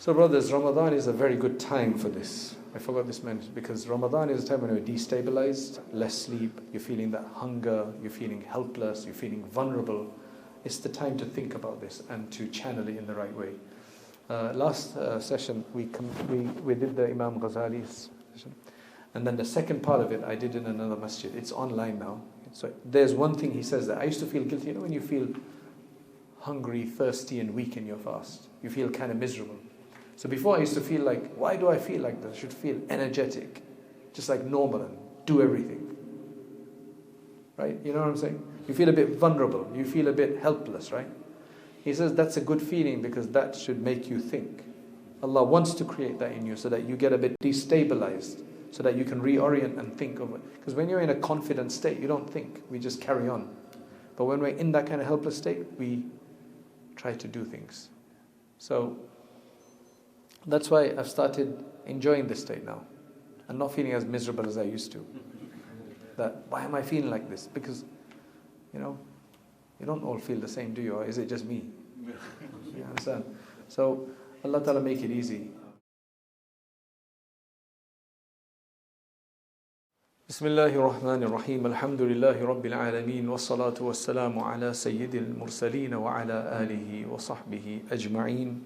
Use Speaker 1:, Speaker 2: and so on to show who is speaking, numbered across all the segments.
Speaker 1: So brothers, Ramadan is a very good time for this. I forgot this mention, because Ramadan is a time when you're destabilized, less sleep, you're feeling that hunger, you're feeling helpless, you're feeling vulnerable. It's the time to think about this and to channel it in the right way. Last session we did the Imam Ghazali's session, and then the second part of it I did in another masjid. It's online now. So there's one thing he says that I used to feel guilty. You know when you feel hungry, thirsty and weak in your fast, you feel kind of miserable. So before I used to feel like, why do I feel like this? I should feel energetic, just like normal, and do everything. Right? You know what I'm saying? You feel a bit vulnerable, you feel a bit helpless, right? He says that's a good feeling because that should make you think. Allah wants to create that in you so that you get a bit destabilized, so that you can reorient and think of it. Because when you're in a confident state, you don't think, we just carry on. But when we're in that kind of helpless state, we try to do things. So that's why I've started enjoying this state now and not feeling as miserable as I used to. That, why am I feeling like this? Because, you know, you don't all feel the same, do you? Or is it just me? You understand? So Allah Ta'ala make it easy. Bismillahir Rahmanir Rahim. Alhamdulillahi Rabbil Alameen. Wassalatu wassalamu ala Sayyidil Mursaleen wa ala alihi wa sahbihi ajma'een.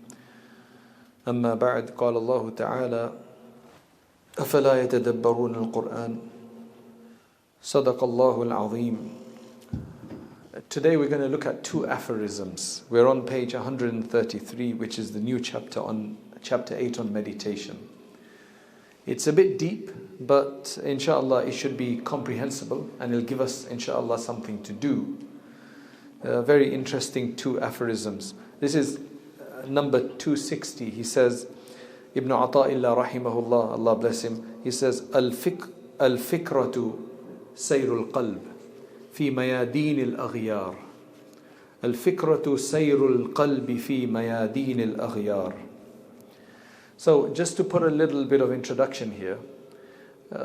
Speaker 1: أما بعد قال الله تعالى أفلا يتدبرون القرآن صدق الله العظيم. Today we're going to look at two aphorisms. We're on page 133, which is the new chapter, on chapter 8 on meditation. It's a bit deep, but inshallah it should be comprehensible and it'll give us inshallah something to do. Very interesting two aphorisms. This is number 260. He says, Ibn Ata'illah rahimahullah, Allah bless him, he says, Al-fikratu sayrul qalb fi mayadin al-aghyar. Al-fikratu sayrul qalbi fi mayadin al-aghyar. So just to put a little bit of introduction here,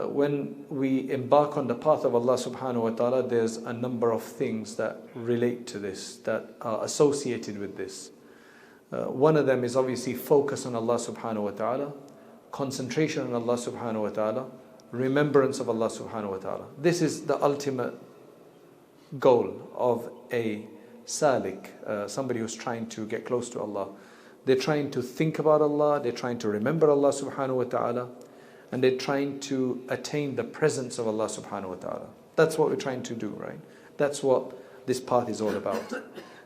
Speaker 1: when we embark on the path of Allah subhanahu wa ta'ala, there's a number of things that relate to this, that are associated with this. One of them is obviously focus on Allah subhanahu wa ta'ala, concentration on Allah subhanahu wa ta'ala, remembrance of Allah subhanahu wa ta'ala. This is the ultimate goal of a salik, somebody who's trying to get close to Allah. They're trying to think about Allah, they're trying to remember Allah subhanahu wa ta'ala, and they're trying to attain the presence of Allah subhanahu wa ta'ala. That's what we're trying to do, right? That's what this path is all about.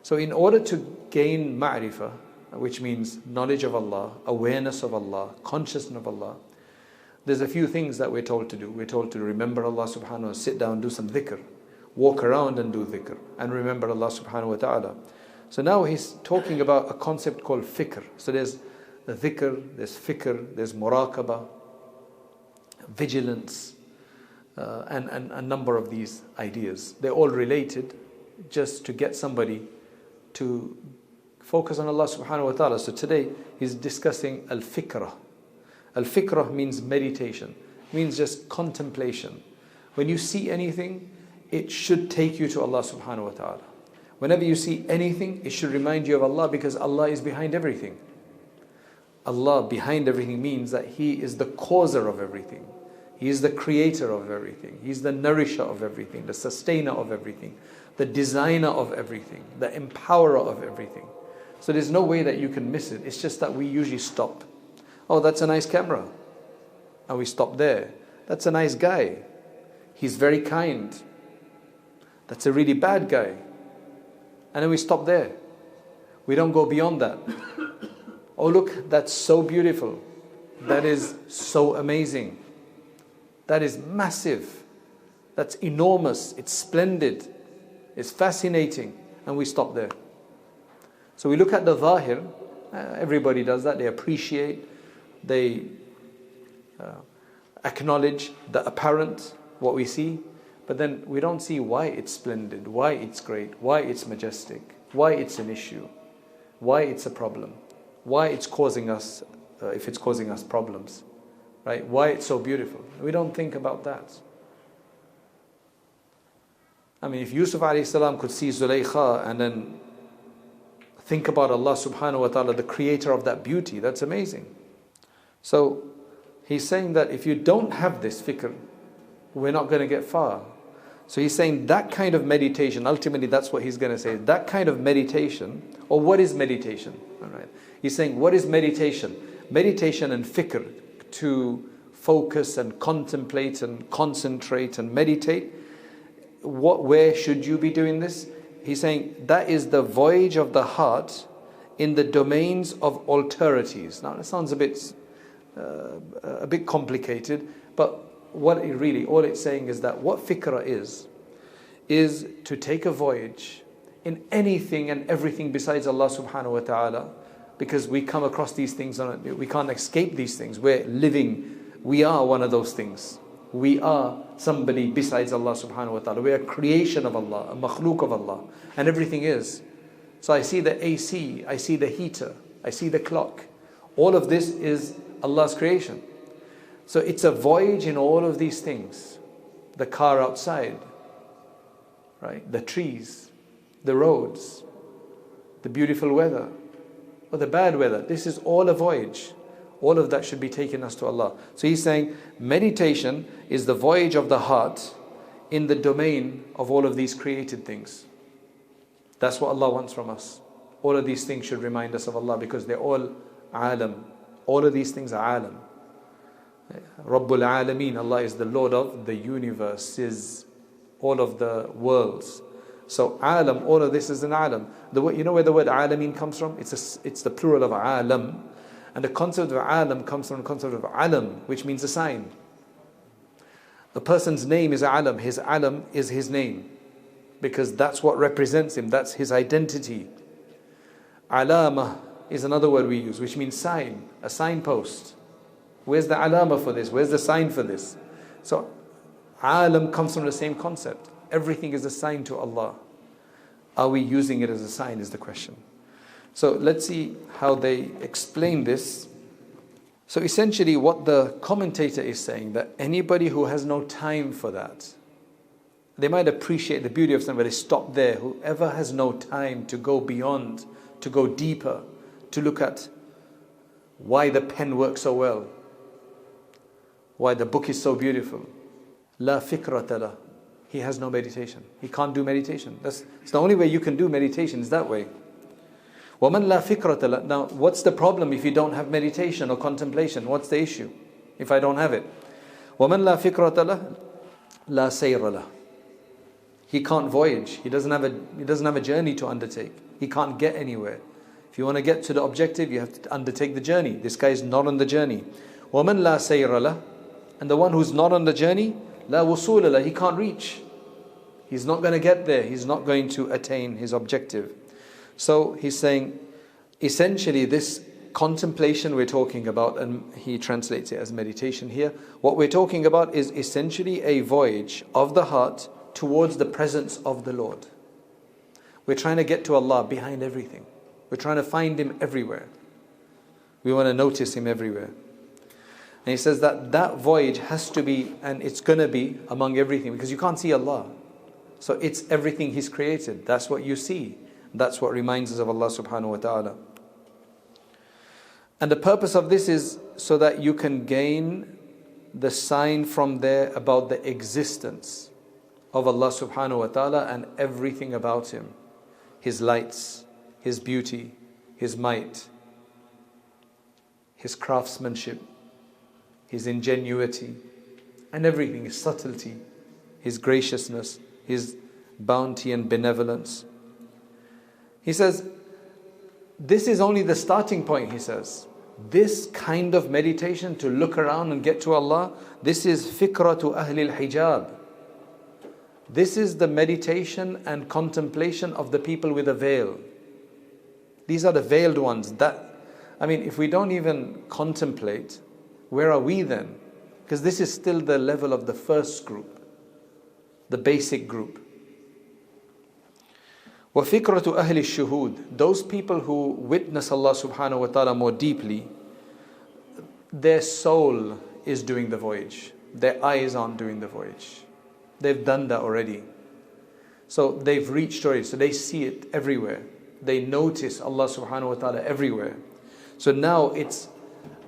Speaker 1: So in order to gain ma'rifah, which means knowledge of Allah, awareness of Allah, consciousness of Allah, there's a few things that we're told to do. We're told to remember Allah subhanahu wa ta'ala, sit down, do some dhikr, walk around and do dhikr, and remember Allah subhanahu wa ta'ala. So now he's talking about a concept called fikr. So there's the dhikr, there's fikr, there's muraqabah, vigilance, and a number of these ideas. They're all related just to get somebody to focus on Allah subhanahu wa ta'ala. So today he's discussing al-fikrah. Al-fikrah means meditation, means just contemplation. When you see anything, it should take you to Allah subhanahu wa ta'ala. Whenever you see anything, it should remind you of Allah, because Allah is behind everything. Allah behind everything means that He is the causer of everything. He is the creator of everything. He's the nourisher of everything, the sustainer of everything, the designer of everything, the empowerer of everything. So there's no way that you can miss it. It's just that we usually stop. Oh, that's a nice camera. And we stop there. That's a nice guy. He's very kind. That's a really bad guy. And then we stop there. We don't go beyond that. Oh, look, that's so beautiful. That is so amazing. That is massive. That's enormous. It's splendid. It's fascinating. And we stop there. So we look at the zahir. Everybody does that. They appreciate. They acknowledge the apparent, what we see. But then we don't see why it's splendid, why it's great, why it's majestic, why it's an issue, why it's a problem, why it's causing us, if it's causing us problems, right? Why it's so beautiful. We don't think about that. I mean, if Yusuf alayhi salam could see Zulaykha and then think about Allah subhanahu wa ta'ala, the creator of that beauty. That's amazing. So he's saying that if you don't have this fikr, we're not going to get far. So he's saying that kind of meditation, ultimately that's what he's going to say. That kind of meditation, or what is meditation? All right. He's saying, what is meditation? Meditation and fikr, to focus and contemplate and concentrate and meditate. Where should you be doing this? He's saying that is the voyage of the heart in the domains of alterities. Now, it sounds a bit complicated, but what it really, all it's saying is that what fikra is to take a voyage in anything and everything besides Allah subhanahu wa ta'ala, because we come across these things, we can't escape these things. We're living, we are one of those things. We are somebody besides Allah subhanahu wa ta'ala. We are a creation of Allah, a makhluk of Allah, and everything is. So I see the AC, I see the heater, I see the clock. All of this is Allah's creation. So it's a voyage in all of these things. The car outside, right? The trees, the roads, the beautiful weather, or the bad weather. This is all a voyage. All of that should be taking us to Allah. So he's saying meditation is the voyage of the heart in the domain of all of these created things. That's what Allah wants from us. All of these things should remind us of Allah, because they're all alam. All of these things are alam. Rabbul Alameen, Allah is the Lord of the universes, all of the worlds. So alam, all of this is an alam. You know where the word alameen comes from? It's the plural of alam. And the concept of alam comes from the concept of alam, which means a sign. A person's name is alam. His alam is his name, because that's what represents him. That's his identity. Alama is another word we use, which means sign, a signpost. Where's the alama for this? Where's the sign for this? So alam comes from the same concept. Everything is a sign to Allah. Are we using it as a sign is the question. So let's see how they explain this. So essentially what the commentator is saying, that anybody who has no time for that, they might appreciate the beauty of something, but they stop there. Whoever has no time to go beyond, to go deeper, to look at why the pen works so well, why the book is so beautiful. La fikrata la. He has no meditation. He can't do meditation. It's the only way you can do meditation is that way. وَمَنْ لَا فِكْرَةَ لَهُ. Now, what's the problem if you don't have meditation or contemplation? What's the issue if I don't have it? وَمَنْ لَا فِكْرَةَ لَهُ لَا سَيْرَ لَهُ. He can't voyage. He doesn't have a journey to undertake. He can't get anywhere. If you want to get to the objective, you have to undertake the journey. This guy is not on the journey. وَمَنْ لَا سَيْرَ لَهُ. And the one who's not on the journey, لَا وُصُولَ لَهُ. He can't reach. He's not going to get there. He's not going to attain his objective. So he's saying, essentially this contemplation we're talking about, and he translates it as meditation here, what we're talking about is essentially a voyage of the heart towards the presence of the Lord. We're trying to get to Allah behind everything. We're trying to find Him everywhere. We want to notice Him everywhere. And he says that voyage has to be, and it's going to be among everything, because you can't see Allah. So it's everything He's created. That's what you see. That's what reminds us of Allah subhanahu wa ta'ala. And the purpose of this is so that you can gain the sign from there about the existence of Allah subhanahu wa ta'ala and everything about Him. His lights, His beauty, His might, His craftsmanship, His ingenuity, and everything, His subtlety, His graciousness, His bounty and benevolence. He says, this is only the starting point, he says. This kind of meditation, to look around and get to Allah, this is fikratu ahli al-hijab. This is the meditation and contemplation of the people with a veil. These are the veiled ones. If we don't even contemplate, where are we then? Because this is still the level of the first group, the basic group. وَفِكْرَةُ أَهْلِ الشُّهُودِ. Those people who witness Allah subhanahu wa ta'ala more deeply, their soul is doing the voyage. Their eyes aren't doing the voyage. They've done that already. So they've reached already. So they see it everywhere. They notice Allah subhanahu wa ta'ala everywhere. So now it's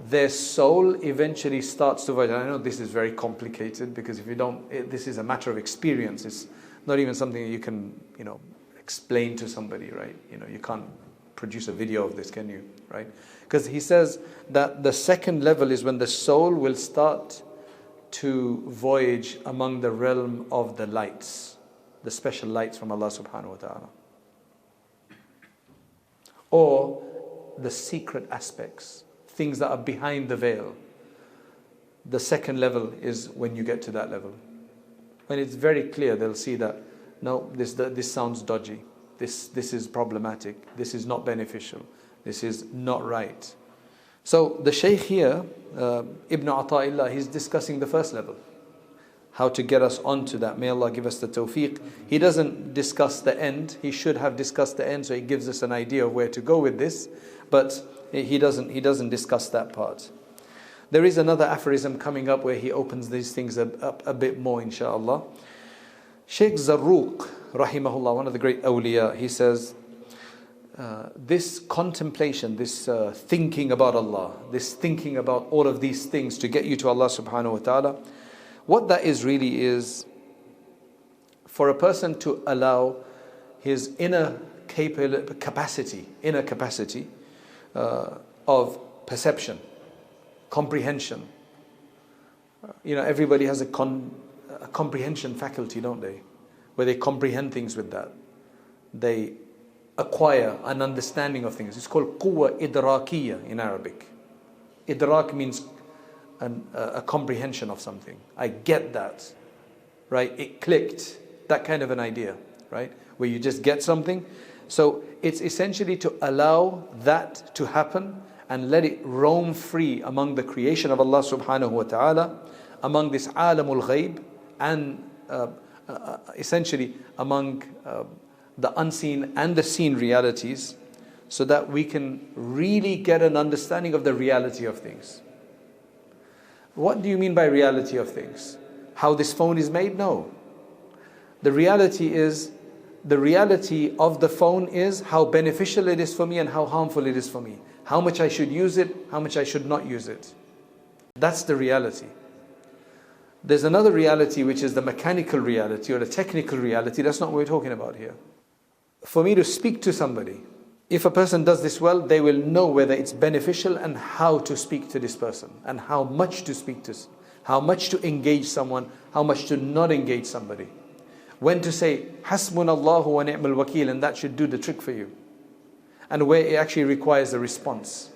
Speaker 1: their soul eventually starts to voyage. I know this is very complicated because if you don't, this is a matter of experience. It's not even something you can, explain to somebody, right? You can't produce a video of this, can you? Right? Because he says that the second level is when the soul will start to voyage among the realm of the lights, the special lights from Allah subhanahu wa ta'ala, or the secret aspects, things that are behind the veil. The second level is when you get to that level. When it's very clear, they'll see that, no, this sounds dodgy, this is problematic, this is not beneficial, this is not right. So the Shaykh here, Ibn Ata'illah, he's discussing the first level, how to get us onto that. May Allah give us the tawfiq. He doesn't discuss the end. He should have discussed the end, so he gives us an idea of where to go with this, but he doesn't discuss that part. There is another aphorism coming up where he opens these things up a bit more, inshaAllah. Shaykh Zarruq, rahimahullah, one of the great awliya, he says, this contemplation, this thinking about Allah, this thinking about all of these things to get you to Allah subhanahu wa ta'ala, what that is really is for a person to allow his inner capacity of perception, comprehension. Everybody has a comprehension faculty, don't they? Where they comprehend things with that. They acquire an understanding of things. It's called quwwa idrakiyya in Arabic. Idrak means a comprehension of something. I get that, right? It clicked, that kind of an idea, right? Where you just get something. So it's essentially to allow that to happen and let it roam free among the creation of Allah subhanahu wa ta'ala, among this alamul ghaib, and essentially among the unseen and the seen realities, so that we can really get an understanding of the reality of things. What do you mean by reality of things? How this phone is made? No. The reality of the phone is how beneficial it is for me and how harmful it is for me. How much I should use it, how much I should not use it. That's the reality. There's another reality which is the mechanical reality or the technical reality. That's not what we're talking about here. For me to speak to somebody, if a person does this well, they will know whether it's beneficial and how to speak to this person and how much to speak to, how much to engage someone, how much to not engage somebody. When to say, Hasbunallahu wa ni'mal wakeel, and that should do the trick for you. And where it actually requires a response.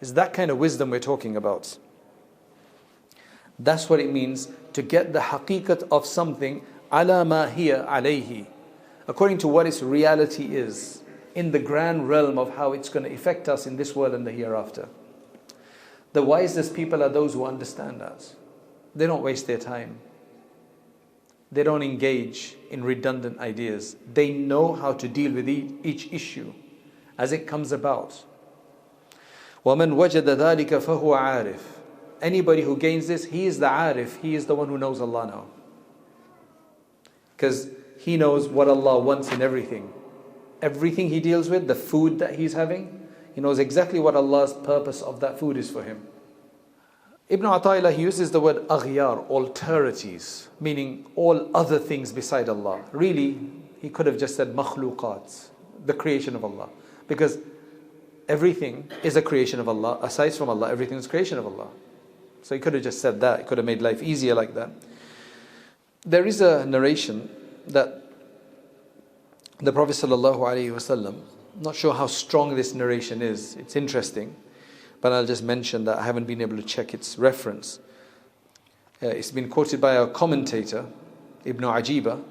Speaker 1: It's that kind of wisdom we're talking about. That's what it means to get the haqiqat of something, ala ma hiya alayhi, according to what its reality is, in the grand realm of how it's going to affect us in this world and the hereafter. The wisest people are those who understand that. They don't waste their time. They don't engage in redundant ideas. They know how to deal with each issue as it comes about. وَمَنْ وَجَدَ ذَلِكَ فَهُوَ عَارِفٌ. Anybody who gains this, he is the arif. He is the one who knows Allah now. Because he knows what Allah wants in everything. Everything he deals with, the food that he's having, he knows exactly what Allah's purpose of that food is for him. Ibn Ata'illah, he uses the word aghyar, alterities, meaning all other things beside Allah. Really, he could have just said makhluqat, the creation of Allah. Because everything is a creation of Allah. Aside from Allah, everything is creation of Allah. So he could have just said that. He could have made life easier like that. There is a narration that the Prophet ﷺ, I'm not sure how strong this narration is. It's interesting. But I'll just mention that I haven't been able to check its reference. It's been quoted by a commentator, Ibn Ajiba.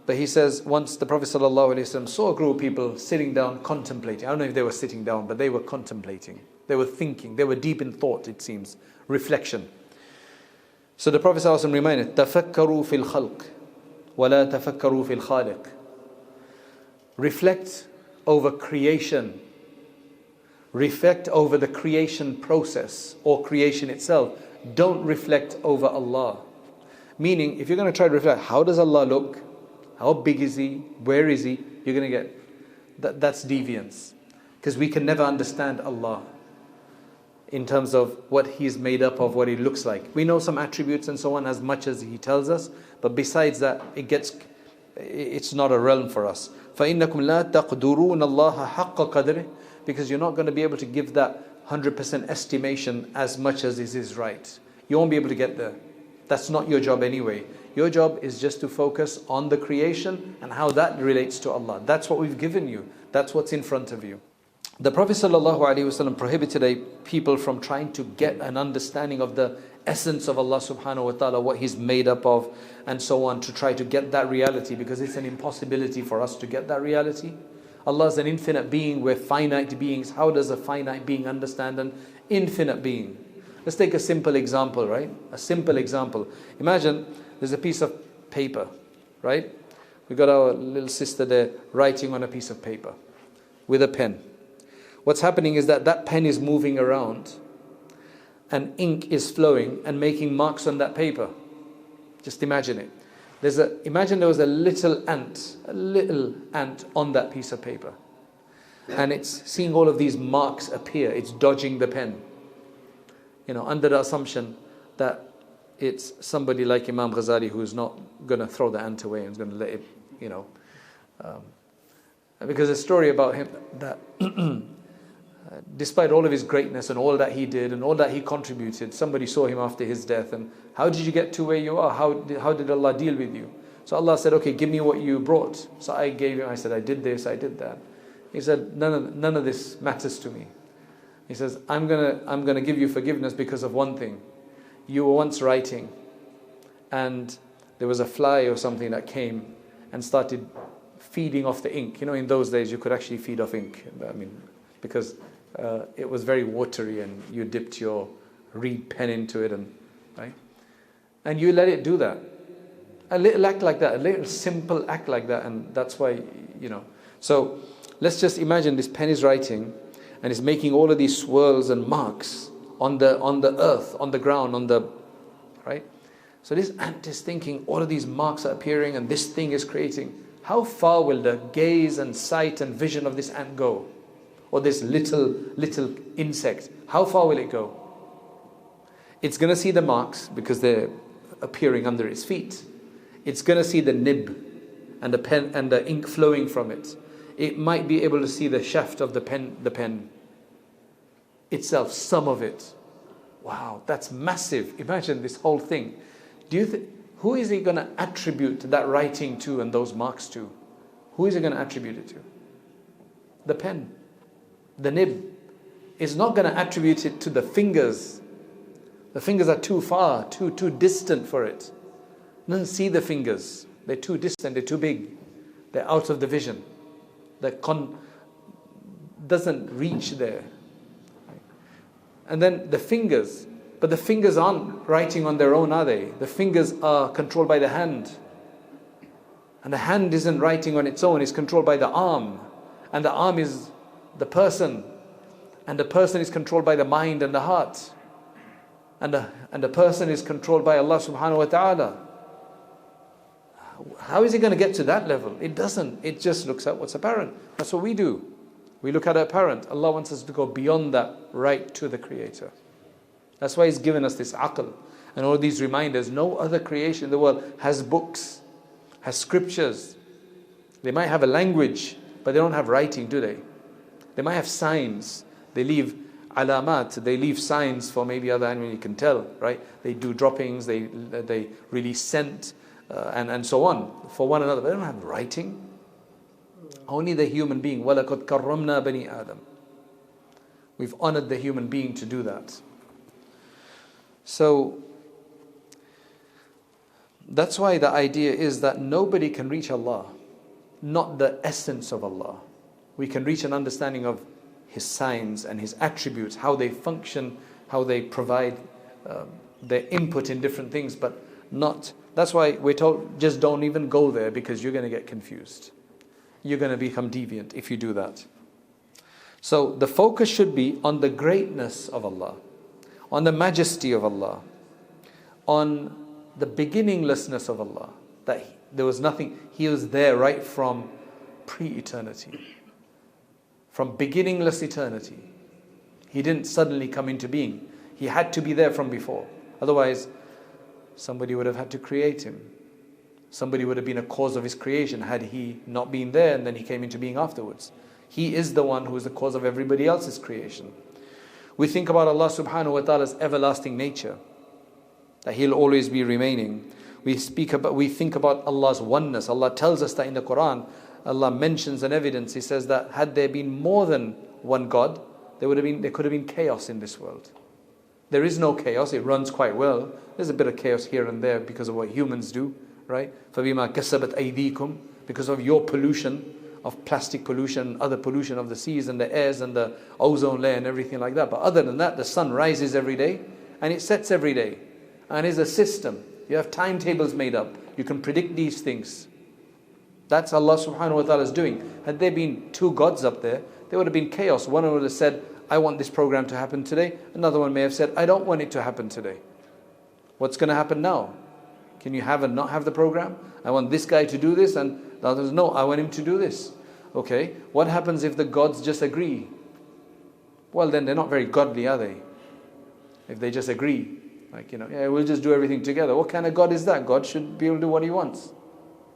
Speaker 1: But he says, once the Prophet ﷺ saw a group of people sitting down, contemplating. I don't know if they were sitting down, but they were contemplating. They were thinking. They were deep in thought, it seems. Reflection. So the Prophet ﷺ reminded, تَفَكَّرُوا فِي الْخَلْقِ وَلَا تَفَكَّرُوا فِي الْخَالِقِ. Reflect over creation. Reflect over the creation process or creation itself. Don't reflect over Allah. Meaning, if you're going to try to reflect, how does Allah look? How big is He? Where is He? You're going to get That's deviance. Because we can never understand Allah in terms of what He's made up of, what He looks like. We know some attributes and so on as much as He tells us, but besides that, it's not a realm for us. فَإِنَّكُمْ لَا تَقْدُرُونَ اللَّهَ حَقَّ قَدْرِهِ, because you're not going to be able to give that 100% estimation as much as is right. You won't be able to get there. That's not your job anyway. Your job is just to focus on the creation and how that relates to Allah. That's what we've given you. That's what's in front of you. The Prophet ﷺ prohibited people from trying to get an understanding of the essence of Allah subhanahu wa ta'ala, what He's made up of and so on, to try to get that reality, because it's an impossibility for us to get that reality. Allah is an infinite being, we're finite beings. How does a finite being understand an infinite being? Let's take a simple example, right? A simple example. Imagine there's a piece of paper, right? We've got our little sister there writing on a piece of paper with a pen. What's happening is that pen is moving around and ink is flowing and making marks on that paper. Just imagine it. Imagine there was a little ant on that piece of paper. And it's seeing all of these marks appear. It's dodging the pen. Under the assumption that it's somebody like Imam Ghazali who's not going to throw the ant away and is going to let it, because a story about him that despite all of his greatness and all that he did and all that he contributed, somebody saw him after his death and, how did you get to where you are? How did Allah deal with you? So Allah said, okay, give me what you brought. So I gave him, I said, I did this, I did that. He said, none of this matters to me. He says, I'm gonna give you forgiveness because of one thing. You were once writing and there was a fly or something that came and started feeding off the ink. In those days you could actually feed off ink. Because it was very watery and you dipped your reed pen into it right? And you let it do that. A little act like that, a little simple act like that, and that's why, So let's just imagine this pen is writing and it's making all of these swirls and marks on the earth, on the ground, right? So this ant is thinking all of these marks are appearing and this thing is creating. How far will the gaze and sight and vision of this ant go? Or this little insect, how far will it go? It's going to see the marks because they're appearing under its feet. It's going to see the nib and the pen and the ink flowing from it. It might be able to see the shaft of the pen itself, some of it. Wow, that's massive. Imagine this whole thing. Who is he going to attribute that writing to and those marks to? Who is he going to attribute it to? The pen. The nib is not going to attribute it to the fingers. The fingers are too far, too distant for it. It doesn't see the fingers. They're too distant, they're too big. They're out of the vision. Doesn't reach there. And then the fingers, but the fingers aren't writing on their own, are they? The fingers are controlled by the hand. And the hand isn't writing on its own, it's controlled by the arm. And the arm is the person, and the person is controlled by the mind and the heart, and the person is controlled by Allah subhanahu wa ta'ala. How is he going to get to that level? It doesn't. It just looks at what's apparent. That's what we do. We look at apparent. Allah wants us to go beyond that, right to the Creator. That's why He's given us this aql and all these reminders. No other creation in the world has books, has scriptures. They might have a language, but they don't have writing, do they? They might have signs. They leave alamat. They leave signs for maybe other animals. You can tell, right? They do droppings. They release scent and so on for one another. But they don't have writing. Only the human being. وَلَقَدْ كَرَّمْنَا بَنِي آدَمَ. We've honored the human being to do that. So that's why the idea is that nobody can reach Allah, not the essence of Allah. We can reach an understanding of His signs and His attributes, how they function, how they provide their input in different things, but not. That's why we're told, just don't even go there, because you're going to get confused. You're going to become deviant if you do that. So the focus should be on the greatness of Allah, on the majesty of Allah, on the beginninglessness of Allah, that there was nothing, He was there right from pre-eternity. from beginningless eternity. He didn't suddenly come into being. He had to be there from before. Otherwise, somebody would have had to create him. Somebody would have been a cause of his creation had he not been there and then he came into being afterwards. He is the one who is the cause of everybody else's creation. We think about Allah subhanahu wa ta'ala's everlasting nature, that He'll always be remaining. We think about Allah's oneness. Allah tells us that in the Quran. Allah mentions an evidence. He says that had there been more than one God, there could have been chaos in this world. There is no chaos. It runs quite well. There's a bit of chaos here and there because of what humans do, right? فَبِمَا كَسَبَتْ أَيْدِيكُمْ, because of your pollution, of plastic pollution, other pollution of the seas and the airs and the ozone layer and everything like that. But other than that, the sun rises every day and it sets every day. And is a system. You have timetables made up. You can predict these things. That's Allah subhanahu wa ta'ala's doing. Had there been two gods up there would have been chaos. One would have said, I want this program to happen today. Another one may have said, I don't want it to happen today. What's going to happen now? Can you have and not have the program? I want this guy to do this, and the others, no, I want him to do this. Okay, what happens if the gods just agree? Well, then they're not very godly, are they? If they just agree. Like, yeah, we'll just do everything together. What kind of God is that? God should be able to do what He wants.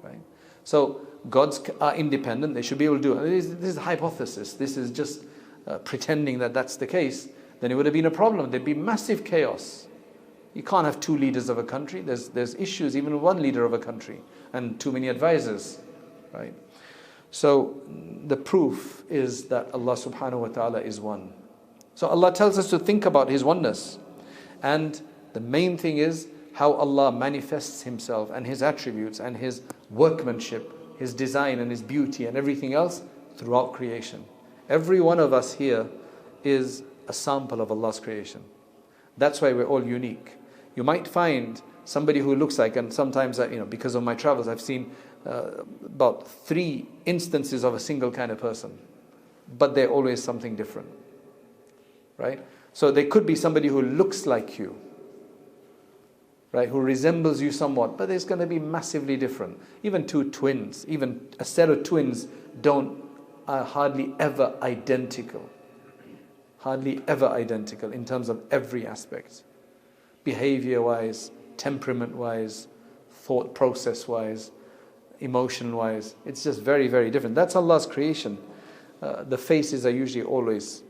Speaker 1: Right? So, gods are independent. They should be able to do it. This is a hypothesis. This is just pretending that that's the case. Then it would have been a problem. There'd be massive chaos. You can't have two leaders of a country. There's issues even with one leader of a country and too many advisors. Right? So, the proof is that Allah subhanahu wa ta'ala is one. So, Allah tells us to think about His oneness. And the main thing is how Allah manifests Himself and His attributes and His workmanship, His design and His beauty and everything else throughout creation. Every one of us here is a sample of Allah's creation. That's why we're all unique. You might find somebody who looks like, and sometimes because of my travels I've seen about 3 instances of a single kind of person, but they're always something different. Right? So there could be somebody who looks like you, right, who resembles you somewhat, but it's going to be massively different. Even 2 twins, even a set of twins are hardly ever identical. Hardly ever identical in terms of every aspect. Behavior-wise, temperament-wise, thought process-wise, emotion-wise. It's just very, very different. That's Allah's creation. The faces are usually always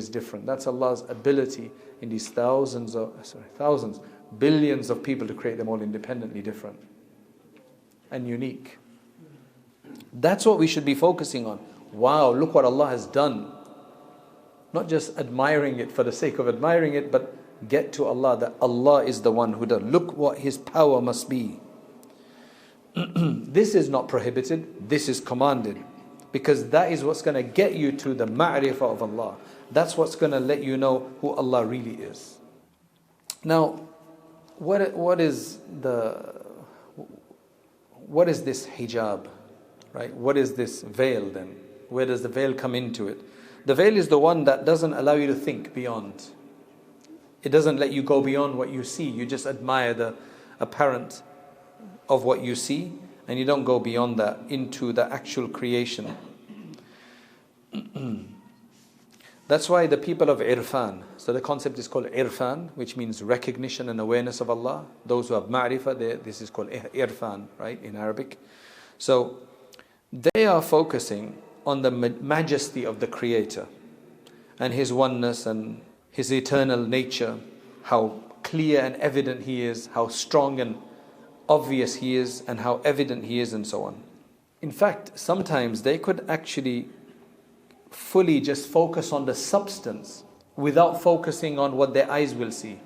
Speaker 1: different. That's Allah's ability in these thousands, billions of people to create them all independently different and unique. That's what we should be focusing on. Wow, look what Allah has done. Not just admiring it for the sake of admiring it, but get to Allah, that Allah is the one who does. Look what His power must be. This is not prohibited, this is commanded. Because that is what's going to get you to the ma'rifah of Allah. That's what's going to let you know who Allah really is. Now, what is this hijab? Right? What is this veil then? Where does the veil come into it? The veil is the one that doesn't allow you to think beyond. It doesn't let you go beyond what you see. You just admire the apparent of what you see, and you don't go beyond that into the actual creation. That's why the people of irfan, so the concept is called irfan, which means recognition and awareness of Allah. Those who have ma'rifah, this is called irfan, right, in Arabic. So they are focusing on the majesty of the Creator and His oneness and His eternal nature, how clear and evident He is, how strong and obvious He is, and how evident He is, and so on. In fact, sometimes they could actually fully just focus on the substance without focusing on what their eyes will see.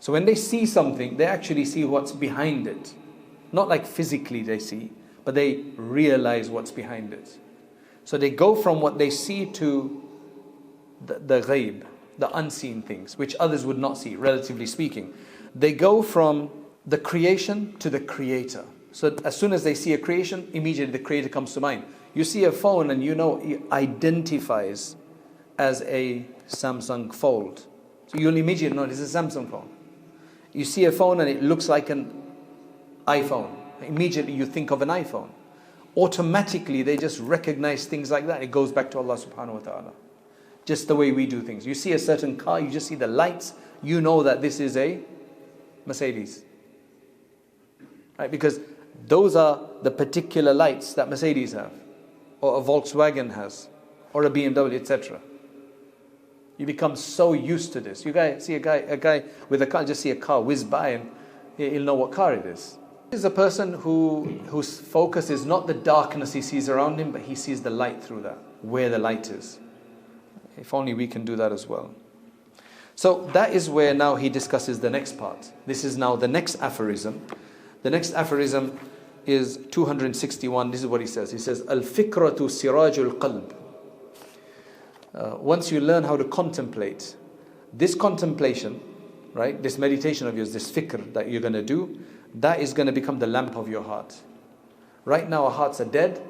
Speaker 1: So when they see something, they actually see what's behind it. Not like physically they see, but they realize what's behind it. So they go from what they see to the ghaib, the unseen things, which others would not see, relatively speaking. They go from the creation to the Creator. So as soon as they see a creation, immediately the Creator comes to mind. You see a phone and it identifies as a Samsung Fold. So you'll immediately know it's a Samsung phone. You see a phone and it looks like an iPhone. Immediately you think of an iPhone. automatically they just recognize things like that. It goes back to Allah subhanahu wa ta'ala. Just the way we do things. You see a certain car, you just see the lights, you know that this is a Mercedes. Right? Because those are the particular lights that Mercedes have, or a Volkswagen has, or a BMW, etc. You become so used to this. You guys see a guy with a car, just see a car whiz by and he'll know what car it is. This is a person whose focus is not the darkness he sees around him, but he sees the light through that, where the light is. If only we can do that as well. So that is where now he discusses the next part. This is now the next aphorism. The next aphorism is 261. This is what he says. He says, Al-fikratu sirajul qalb. Once you learn how to contemplate, this contemplation, right, this meditation of yours, this fikr that you're going to do, that is going to become the lamp of your heart. Right now our hearts are dead.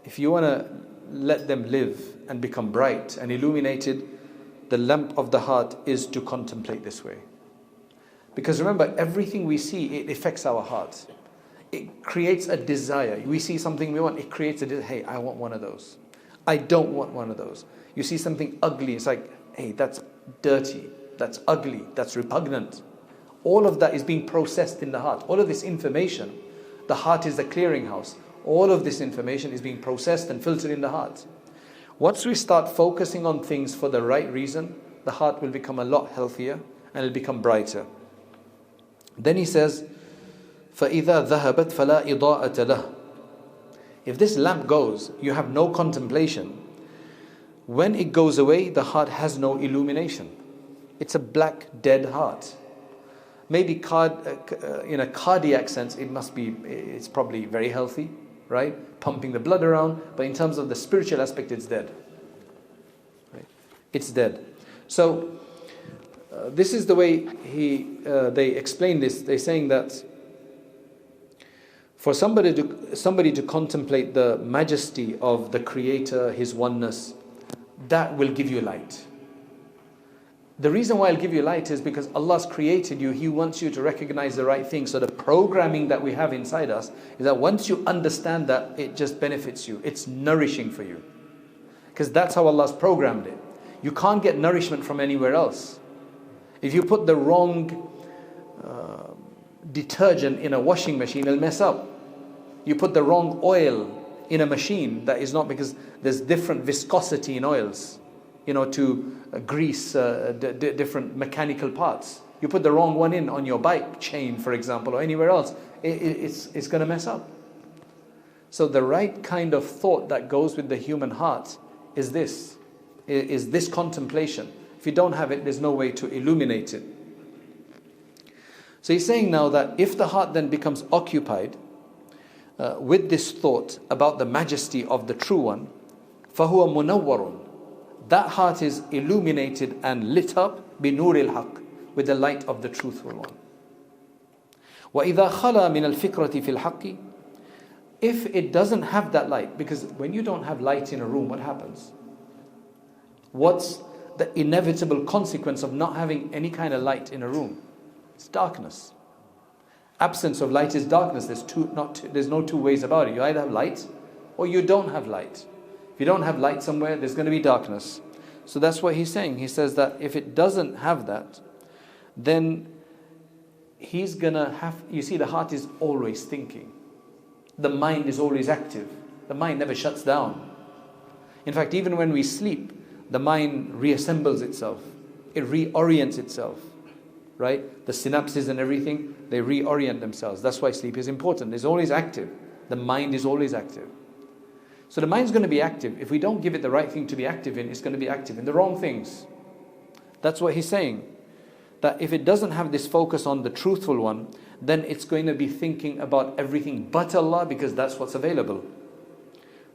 Speaker 1: If you want to let them live and become bright and illuminated, the lamp of the heart is to contemplate this way. Because remember, everything we see, it affects our heart. It creates a desire. We see something we want, it creates a desire. Hey, I want one of those. I don't want one of those. You see something ugly, it's like, hey, that's dirty, that's ugly, that's repugnant. All of that is being processed in the heart. All of this information, the heart is the clearinghouse. All of this information is being processed and filtered in the heart. Once we start focusing on things for the right reason, the heart will become a lot healthier and it'll become brighter. Then he says, فَإِذَا ذَهَبَتْ فَلَا إِضَاءَةَ لَهُ. If this lamp goes, you have no contemplation. When it goes away, the heart has no illumination. It's a black, dead heart. Maybe in a cardiac sense, it's probably very healthy, right? Pumping the blood around, but in terms of the spiritual aspect, it's dead. Right? It's dead. So this is the way they explain this. They're saying that for somebody to contemplate the majesty of the Creator, His oneness, that will give you light. The reason why I'll give you light is because Allah's created you. He wants you to recognize the right thing. So the programming that we have inside us is that once you understand that, it just benefits you. It's nourishing for you. Because that's how Allah's programmed it. You can't get nourishment from anywhere else. If you put the wrong detergent in a washing machine, it'll mess up. You put the wrong oil in a machine, that is not, because there's different viscosity in oils, to grease different mechanical parts. You put the wrong one in on your bike chain, for example, or anywhere else, it's going to mess up. So the right kind of thought that goes with the human heart is this contemplation. If you don't have it, there's no way to illuminate it. So he's saying now that if the heart then becomes occupied with this thought about the majesty of the true one, فَهُوَ مُنَوَّرٌ, that heart is illuminated and lit up بِنُورِ الْحَقِّ, with the light of the truthful one. وَإِذَا خَلَى مِنَ الْفِكْرَةِ فِي الْحَقِّ, if it doesn't have that light, because when you don't have light in a room, what happens? What's the inevitable consequence of not having any kind of light in a room? It's darkness. Absence of light is darkness. There's no two ways about it. You either have light or you don't have light. If you don't have light somewhere, there's going to be darkness. So that's what he's saying. He says that if it doesn't have that, then he's going to have... You see, the heart is always thinking. The mind is always active. The mind never shuts down. In fact, even when we sleep, the mind reassembles itself. It reorients itself. Right? The synapses and everything, they reorient themselves. That's why sleep is important. It's always active. The mind is always active. So the mind's going to be active. If we don't give it the right thing to be active in, it's going to be active in the wrong things. That's what he's saying. That if it doesn't have this focus on the truthful one, then it's going to be thinking about everything but Allah, because that's what's available.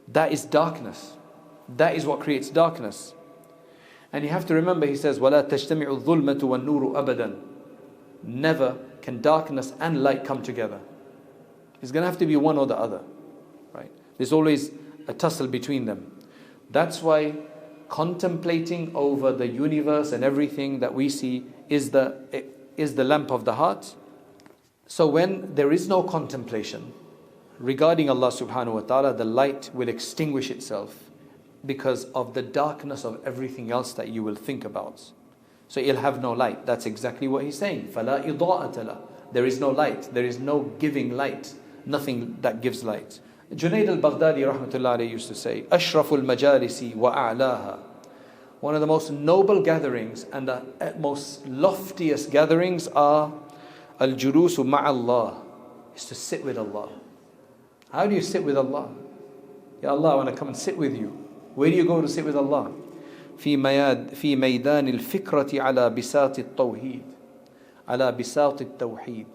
Speaker 1: That is darkness. That is what creates darkness. And you have to remember, he says, وَلَا تَجْتَمِعُ الظُّلْمَةُ وَالنُّورُ أَبَدًا. Never can darkness and light come together. It's going to have to be one or the other. Right? There's always a tussle between them. That's why contemplating over the universe and everything that we see is the lamp of the heart. So when there is no contemplation, regarding Allah subhanahu wa ta'ala, the light will extinguish itself because of the darkness of everything else that you will think about. So it'll have no light. That's exactly what he's saying. فَلَا إِضَاءَةَ لَهُ. There is no light. There is no giving light. Nothing that gives light. Junayd al-Baghdadi rahmatullah alayhi used to say, أَشْرَفُ الْمَجَالِسِ وَأَعْلَاهَا. One of the most noble gatherings and the most loftiest gatherings are al-julusu ma'allah, is to sit with Allah. How do you sit with Allah? Ya Allah, I want to come and sit with you. Where do you go to sit with Allah? في ميدان الفكرة على بساط التوحيد. على بساط التوحيد.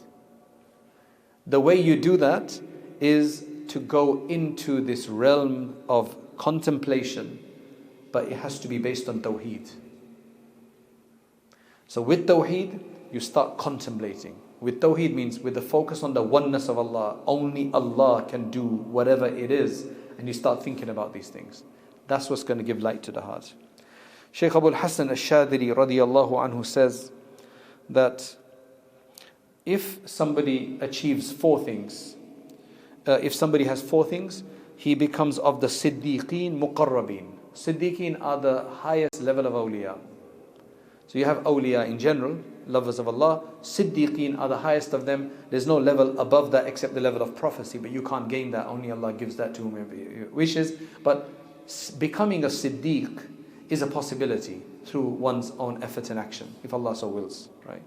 Speaker 1: The way you do that is to go into this realm of contemplation, but it has to be based on tawheed. So with tawheed, you start contemplating. With tawheed means with the focus on the oneness of Allah. Only Allah can do whatever it is. And you start thinking about these things. That's what's going to give light to the heart. Shaykh Abu al-Hasan al-Shadhili radiyallahu anhu says that if somebody achieves four things, if somebody has four things, he becomes of the Siddiqeen Muqarrabeen. Siddiqeen are the highest level of awliya. So you have awliya in general, lovers of Allah. Siddiqeen are the highest of them. There's no level above that except the level of prophecy, but you can't gain that. Only Allah gives that to whomever He wishes. But becoming a Siddiq is a possibility through one's own effort and action, if Allah so wills, right?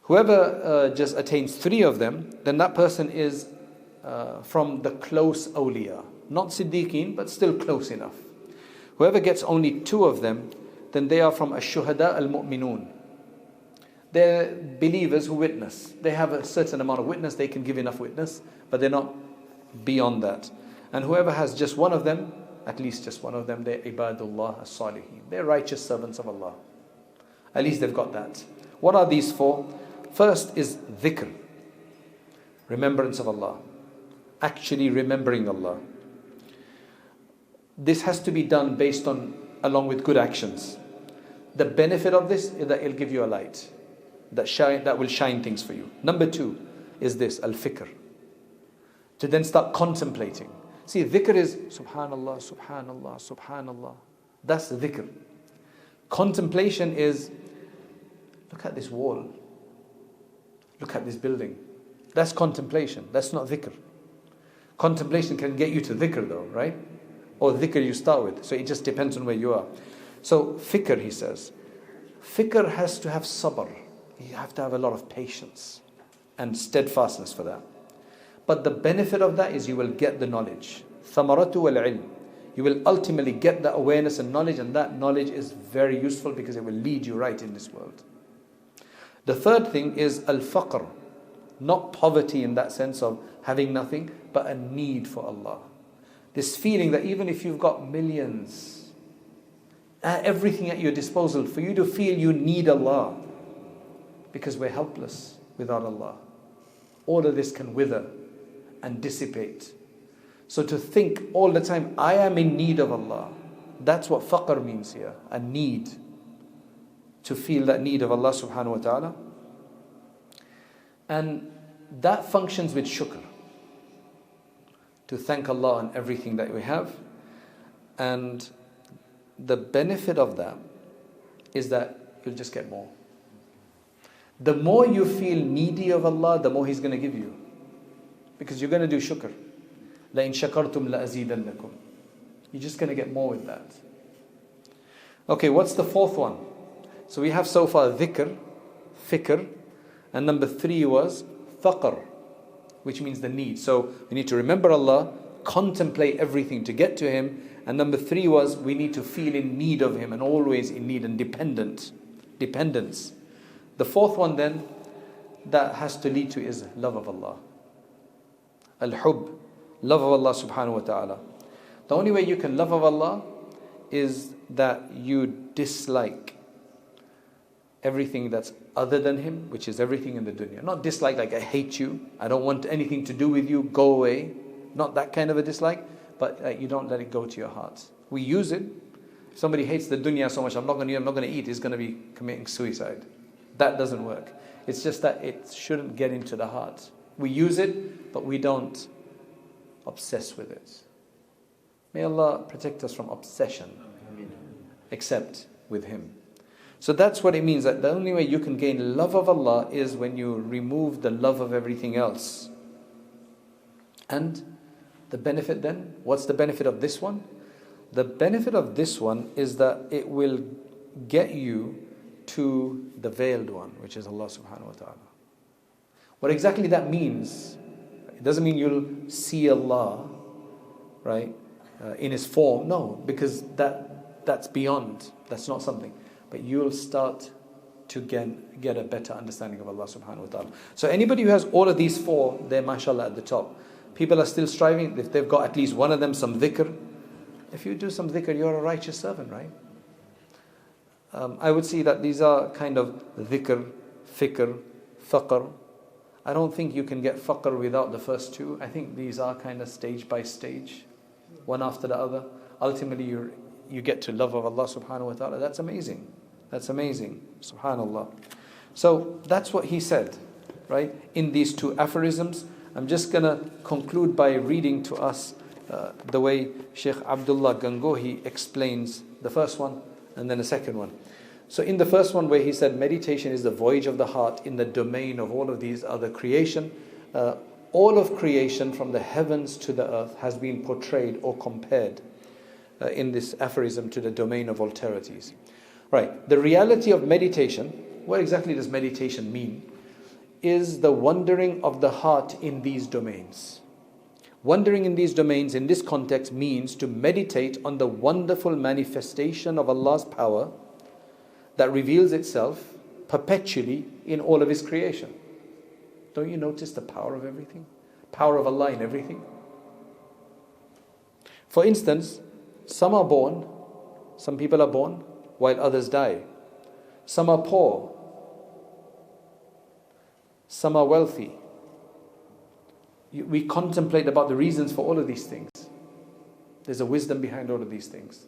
Speaker 1: Whoever just attains three of them, then that person is from the close awliya. Not Siddiqeen, but still close enough. Whoever gets only two of them, then they are from ash-shuhada al-mu'minun. They're believers who witness. They have a certain amount of witness, they can give enough witness, but they're not beyond that. And whoever has just one of them, at least just one of them, they're ibadullah as-salihin. They're righteous servants of Allah. At least they've got that. What are these four? First is dhikr, remembrance of Allah. Actually remembering Allah. This has to be done based on, along with good actions. The benefit of this is that it'll give you a light that will shine things for you. Number two is this, al-fikr. To then start contemplating. See, dhikr is subhanallah, subhanallah, subhanallah. That's the dhikr. Contemplation is, look at this wall. Look at this building. That's contemplation. That's not dhikr. Contemplation can get you to dhikr though, right? Or dhikr you start with. So it just depends on where you are. So fikr, he says. Fikr has to have sabr. You have to have a lot of patience and steadfastness for that. But the benefit of that is you will get the knowledge. Thamaratu wal-ilm. You will ultimately get the awareness and knowledge, and that knowledge is very useful because it will lead you right in this world. The third thing is al-faqr. Not poverty in that sense of having nothing, but a need for Allah. This feeling that even if you've got millions, everything at your disposal, for you to feel you need Allah, because we're helpless without Allah. All of this can wither and dissipate. So to think all the time, I am in need of Allah. That's what faqr means here, a need. To feel that need of Allah subhanahu wa ta'ala. And that functions with shukr. To thank Allah on everything that we have. And the benefit of that is that you'll just get more. The more you feel needy of Allah, the more He's going to give you. Because you're going to do shukr. لَإِن شَكَرْتُمْ لَأَزِيدَنَّكُمْ. You're just going to get more with that. Okay, what's the fourth one? So we have so far dhikr, fikr, and number three was faqr, which means the need. So we need to remember Allah, contemplate everything to get to Him, and number three was we need to feel in need of Him and always in need and dependence. The fourth one then that has to lead to is love of Allah. Al-hub, love of Allah subhanahu wa ta'ala. The only way you can love of Allah is that you dislike everything that's other than Him, which is everything in the dunya. Not dislike like I hate you, I don't want anything to do with you, go away. Not that kind of a dislike, but you don't let it go to your heart. We use it. If somebody hates the dunya so much, I'm not going to eat, he's going to be committing suicide. That doesn't work. It's just that it shouldn't get into the heart. We use it, but we don't obsess with it. May Allah protect us from obsession, except with Him. So that's what it means, that the only way you can gain love of Allah is when you remove the love of everything else. And the benefit then, what's the benefit of this one? The benefit of this one is that it will get you to the veiled one, which is Allah subhanahu wa ta'ala. What exactly that means, it doesn't mean you'll see Allah, right, in His form. No, because that's beyond, that's not something. But you'll start to get a better understanding of Allah subhanahu wa ta'ala. So anybody who has all of these four, they're mashallah at the top. People are still striving, if they've got at least one of them, some dhikr. If you do some dhikr, you're a righteous servant, right? I would see that these are kind of dhikr, fikr, faqr. I don't think you can get faqr without the first two. I think these are kind of stage by stage, one after the other. Ultimately, you get to love of Allah subhanahu wa ta'ala. That's amazing. That's amazing. Subhanallah. So that's what he said, right? In these two aphorisms. I'm just going to conclude by reading to us the way Sheikh Abdullah Gangohi explains the first one and then the second one. So in the first one where he said meditation is the voyage of the heart in the domain of all of these other creation, all of creation from the heavens to the earth has been portrayed or compared in this aphorism to the domain of alterities. Right, the reality of meditation, what exactly does meditation mean? Is the wandering of the heart in these domains. Wandering in these domains in this context means to meditate on the wonderful manifestation of Allah's power that reveals itself perpetually in all of His creation. Don't you notice the power of everything? Power of Allah in everything. For instance, some people are born while others die. Some are poor. Some are wealthy. We contemplate about the reasons for all of these things. There's a wisdom behind all of these things.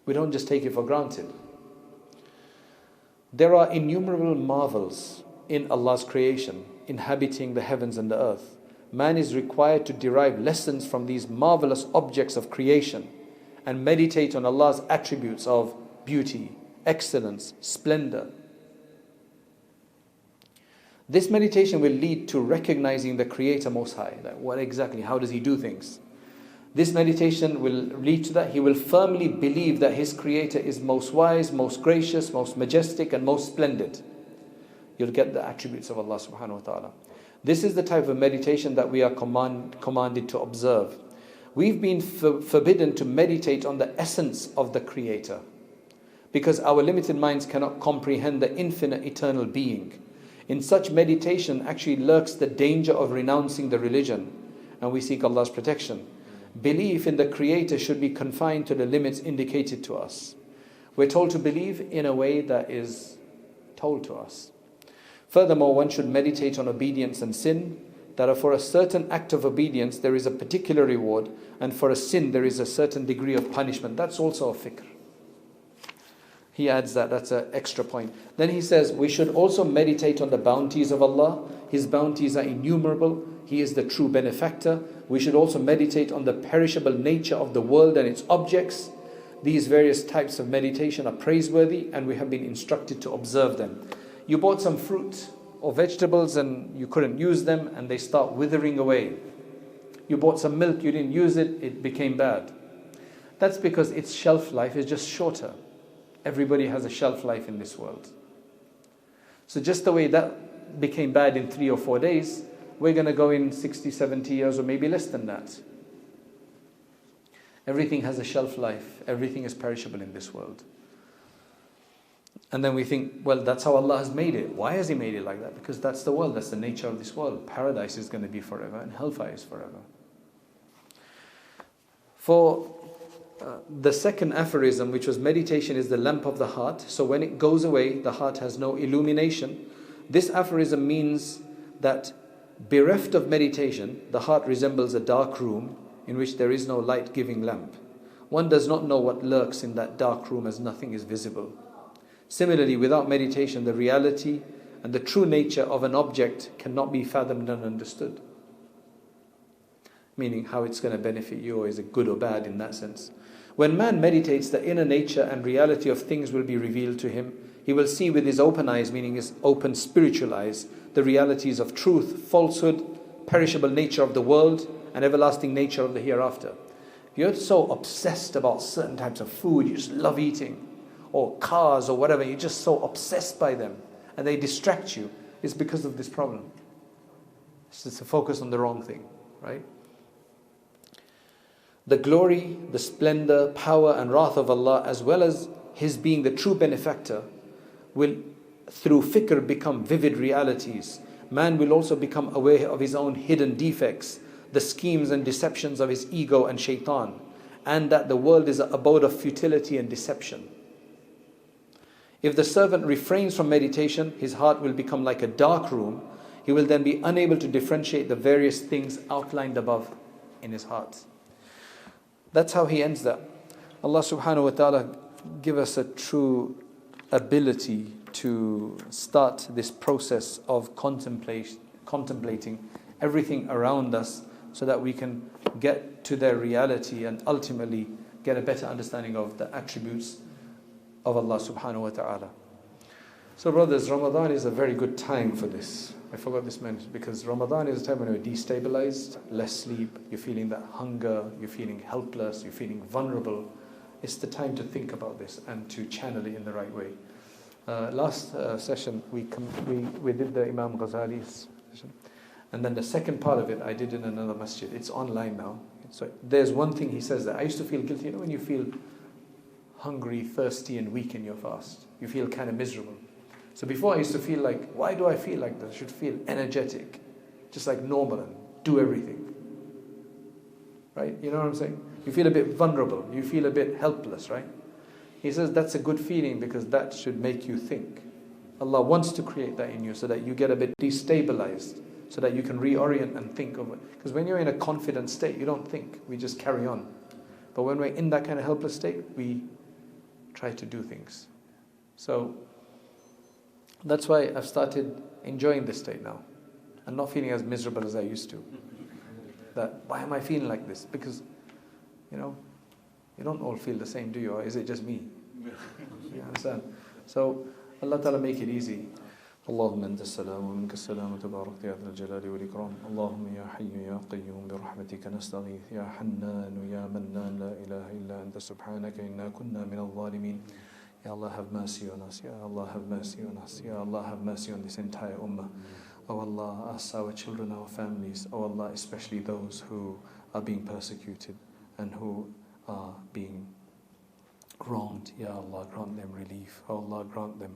Speaker 1: We don't just take it for granted. There are innumerable marvels in Allah's creation, inhabiting the heavens and the earth. Man is required to derive lessons from these marvelous objects of creation and meditate on Allah's attributes of beauty, excellence, splendor. This meditation will lead to recognizing the Creator Most High. Like what exactly, how does He do things? This meditation will lead to that. He will firmly believe that his Creator is most wise, most gracious, most majestic and most splendid. You'll get the attributes of Allah subhanahu wa ta'ala. This is the type of meditation that we are commanded to observe. We've been forbidden to meditate on the essence of the Creator because our limited minds cannot comprehend the infinite eternal being. In such meditation actually lurks the danger of renouncing the religion, and we seek Allah's protection. Belief in the Creator should be confined to the limits indicated to us. We're told to believe in a way that is told to us. Furthermore, one should meditate on obedience and sin, that for a certain act of obedience there is a particular reward, and for a sin there is a certain degree of punishment. That's also a fikr. He adds that's an extra point. Then he says, we should also meditate on the bounties of Allah. His bounties are innumerable. He is the true benefactor. We should also meditate on the perishable nature of the world and its objects. These various types of meditation are praiseworthy, and we have been instructed to observe them. You bought some fruit or vegetables and you couldn't use them, and they start withering away. You bought some milk, you didn't use it, it became bad. That's because its shelf life is just shorter. Everybody has a shelf life in this world. So just the way that became bad in 3 or 4 days, we're going to go in 60, 70 years or maybe less than that. Everything has a shelf life. Everything is perishable in this world. And then we think, well, that's how Allah has made it. Why has He made it like that? Because that's the world. That's the nature of this world. Paradise is going to be forever and hellfire is forever. For the second aphorism, which was meditation is the lamp of the heart. So when it goes away, the heart has no illumination. This aphorism means that bereft of meditation, the heart resembles a dark room in which there is no light-giving lamp. One does not know what lurks in that dark room as nothing is visible. Similarly, without meditation, the reality and the true nature of an object cannot be fathomed and understood. Meaning how it's going to benefit you, or is it good or bad in that sense. When man meditates, the inner nature and reality of things will be revealed to him. He will see with his open eyes, meaning his open spiritual eyes, the realities of truth, falsehood, perishable nature of the world, and everlasting nature of the hereafter. If you're so obsessed about certain types of food, you just love eating, or cars or whatever, you're just so obsessed by them, and they distract you, it's because of this problem. It's just a focus on the wrong thing, right? The glory, the splendor, power and wrath of Allah, as well as His being the true benefactor, will through fikr become vivid realities. Man will also become aware of his own hidden defects, the schemes and deceptions of his ego and shaitan, and that the world is an abode of futility and deception. If the servant refrains from meditation, his heart will become like a dark room. He will then be unable to differentiate the various things outlined above in his heart. That's how he ends that. Allah subhanahu wa ta'ala give us a true ability to start this process of contemplating everything around us, so that we can get to their reality and ultimately get a better understanding of the attributes of Allah subhanahu wa ta'ala. So brothers, Ramadan is a very good time for this. I forgot this mention, because Ramadan is a time when you're destabilized, less sleep, you're feeling that hunger, you're feeling helpless, you're feeling vulnerable. It's the time to think about this and to channel it in the right way. Last session we did the Imam Ghazali's session, and then the second part of it I did in another masjid. It's online now. So there's one thing he says that I used to feel guilty. You know when you feel hungry, thirsty and weak in your fast, you feel kind of miserable. So before I used to feel like, why do I feel like this? I should feel energetic, just like normal, and do everything. Right? You know what I'm saying? You feel a bit vulnerable, you feel a bit helpless, right? He says that's a good feeling, because that should make you think. Allah wants to create that in you so that you get a bit destabilized, so that you can reorient and think of it. Because when you're in a confident state, you don't think, we just carry on. But when we're in that kind of helpless state, we try to do things. So that's why I've started enjoying this state now, and not feeling as miserable as I used to. That, why am I feeling like this? Because, you know, you don't all feel the same, do you? Or is it just me? You understand? So Allah Ta'ala make it easy. اللهم أنت السلام ومنك السلام وتبارك يا ذا الجلال والإكرام اللهم يا حي يا قيوم برحمتك نستغيث يا حنان يا منان لا إله إلا أنت سبحانك إنا كنا من الظالمين. Ya Allah, have mercy on us. Ya Allah, have mercy on us. Ya Allah, have mercy on this entire ummah. Oh Allah, us, our children, our families. Oh Allah, especially those who are being persecuted and who are being wronged. Ya Allah, grant them relief. Oh Allah, grant them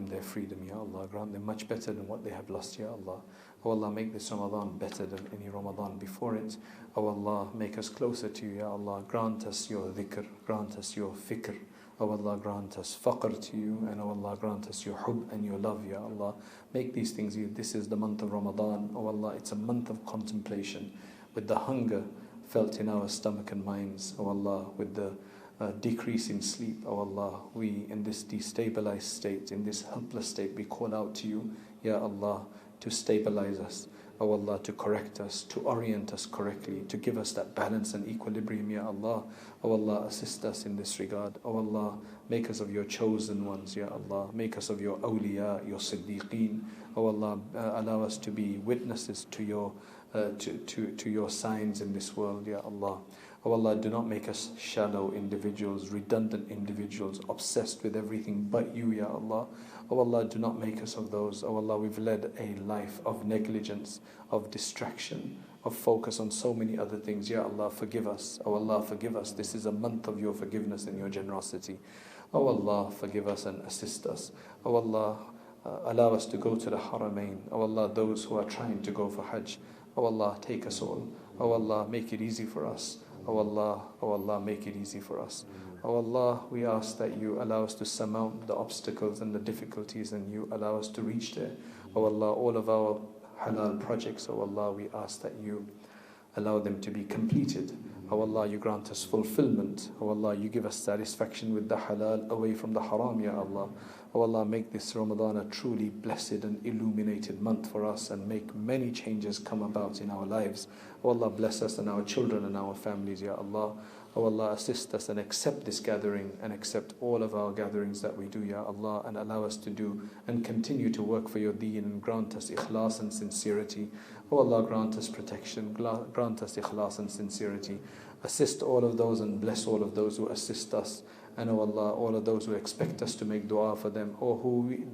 Speaker 1: their freedom. Ya Allah, grant them much better than what they have lost. Ya Allah. Oh Allah, make this Ramadan better than any Ramadan before it. Oh Allah, make us closer to you. Ya Allah, grant us your dhikr, grant us your fikr. Oh Allah, grant us faqr to you, and oh Allah, grant us your hub and your love. Ya Allah, make these things. This is the month of Ramadan. Oh Allah, it's a month of contemplation, with the hunger felt in our stomach and minds. Oh Allah, with the decrease in sleep. Oh Allah, we in this destabilized state, in this helpless state, we call out to you, Ya Allah, to stabilize us. Oh Allah, to correct us, to orient us correctly, to give us that balance and equilibrium. Ya Allah, oh Allah, assist us in this regard. Oh Allah, make us of your chosen ones. Ya Allah, make us of your awliya, your siddiqeen. Oh Allah, allow us to be witnesses to your your signs in this world. Ya Allah. Oh Allah, do not make us shallow individuals, redundant individuals, obsessed with everything but you, Ya Allah. Oh Allah, do not make us of those. Oh Allah, we've led a life of negligence, of distraction, of focus on so many other things. Ya Allah, forgive us. Oh Allah, forgive us. This is a month of your forgiveness and your generosity. Oh Allah, forgive us and assist us. Oh Allah, allow us to go to the Haramain. Oh Allah, those who are trying to go for Hajj. Oh Allah, take us all. Oh Allah, make it easy for us. Oh Allah, make it easy for us. Oh Allah, we ask that you allow us to surmount the obstacles and the difficulties, and you allow us to reach there. Oh Allah, all of our halal projects, oh Allah, we ask that you allow them to be completed. Oh Allah, you grant us fulfillment. Oh Allah, you give us satisfaction with the halal away from the haram, Ya Allah. O Allah, make this Ramadan a truly blessed and illuminated month for us, and make many changes come about in our lives. O Allah, bless us and our children and our families, Ya Allah. O Allah, assist us and accept this gathering and accept all of our gatherings that we do, Ya Allah, and allow us to do and continue to work for your deen, and grant us ikhlas and sincerity. O Allah, grant us protection, grant us ikhlas and sincerity. Assist all of those and bless all of those who assist us. And O Allah, all of those who expect us to make dua for them, or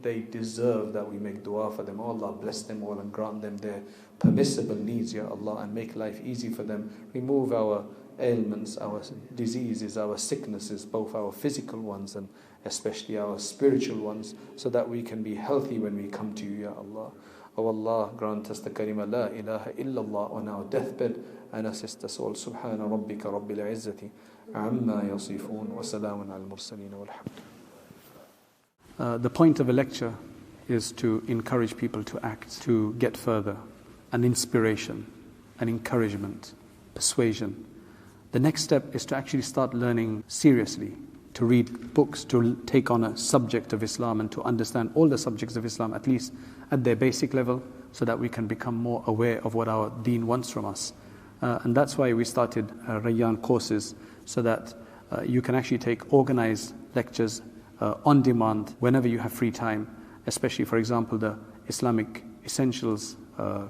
Speaker 1: they deserve that we make dua for them, O Allah, bless them all and grant them their permissible needs, Ya Allah, and make life easy for them. Remove our ailments, our diseases, our sicknesses, both our physical ones and especially our spiritual ones, so that we can be healthy when we come to you, Ya Allah. O Allah, grant us the kalima La ilaha illallah on our deathbed, and assist us all. Subhana rabbika rabbil izzati amma yasifun wa salamun al mursaleen walhamdulillah.
Speaker 2: The point of a lecture is to encourage people to act, to get further, an inspiration, an encouragement, persuasion. The next step is to actually start learning seriously, to read books, to take on a subject of Islam and to understand all the subjects of Islam, at least at their basic level, so that we can become more aware of what our deen wants from us. And that's why we started Rayyan courses, so that you can actually take organized lectures on demand whenever you have free time, especially, for example, the Islamic Essentials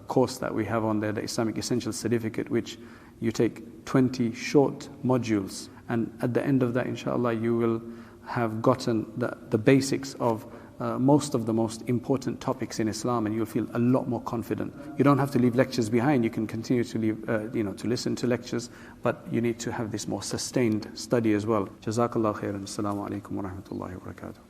Speaker 2: course that we have on there, the Islamic Essentials Certificate, which you take 20 short modules, and at the end of that, inshallah, you will have gotten the basics of most of the most important topics in Islam, and you'll feel a lot more confident. You don't have to leave lectures behind. You can continue to leave, to listen to lectures, but you need to have this more sustained study as well. Jazakallah khairan. Assalamu alaikum wa rahmatullahi wa barakatuh.